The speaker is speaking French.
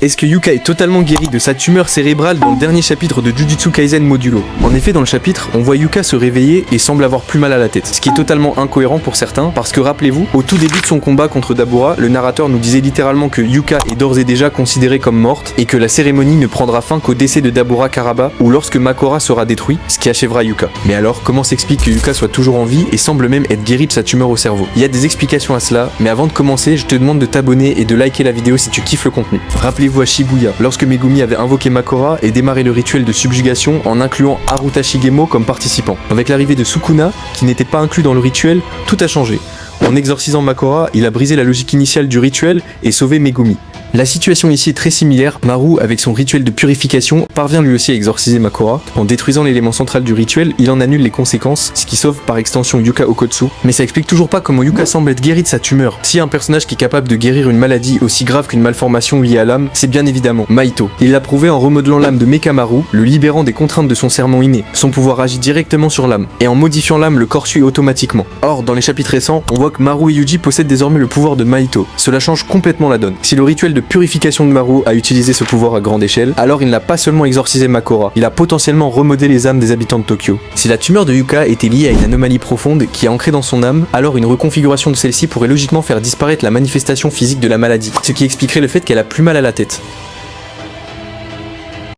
Est-ce que Yuka est totalement guérie de sa tumeur cérébrale dans le dernier chapitre de Jujutsu Kaisen Modulo? En effet, dans le chapitre, on voit Yuka se réveiller et semble avoir plus mal à la tête, ce qui est totalement incohérent pour certains, parce que rappelez-vous, au tout début de son combat contre Dabura, le narrateur nous disait littéralement que Yuka est d'ores et déjà considérée comme morte, et que la cérémonie ne prendra fin qu'au décès de Dabura Karaba, ou lorsque Makora sera détruit, ce qui achèvera Yuka. Mais alors, comment s'explique que Yuka soit toujours en vie et semble même être guérie de sa tumeur au cerveau? Il y a des explications à cela, mais avant de commencer, je te demande de t'abonner et de liker la vidéo si tu kiffes le contenu. Rappelez-vous à Shibuya, lorsque Megumi avait invoqué Makora et démarré le rituel de subjugation en incluant Haruta Shigemo comme participant. Avec l'arrivée de Sukuna, qui n'était pas inclus dans le rituel, tout a changé. En exorcisant Makora, il a brisé la logique initiale du rituel et sauvé Megumi. La situation ici est très similaire. Maru, avec son rituel de purification, parvient lui aussi à exorciser Makora. En détruisant l'élément central du rituel, il en annule les conséquences, ce qui sauve par extension Yuka Okotsu. Mais ça explique toujours pas comment Yuka semble être guérie de sa tumeur. S'il y a un personnage qui est capable de guérir une maladie aussi grave qu'une malformation liée à l'âme, c'est bien évidemment Mahito. Il l'a prouvé en remodelant l'âme de Mekamaru, le libérant des contraintes de son serment inné. Son pouvoir agit directement sur l'âme, et en modifiant l'âme le corps suit automatiquement. Or, dans les chapitres récents, on voit que Maru et Yuji possèdent désormais le pouvoir de Mahito. Cela change complètement la donne. Si le rituel de purification de Maru a utilisé ce pouvoir à grande échelle, alors il n'a pas seulement exorcisé Makora, il a potentiellement remodelé les âmes des habitants de Tokyo. Si la tumeur de Yuka était liée à une anomalie profonde qui est ancrée dans son âme, alors une reconfiguration de celle-ci pourrait logiquement faire disparaître la manifestation physique de la maladie, ce qui expliquerait le fait qu'elle a plus mal à la tête.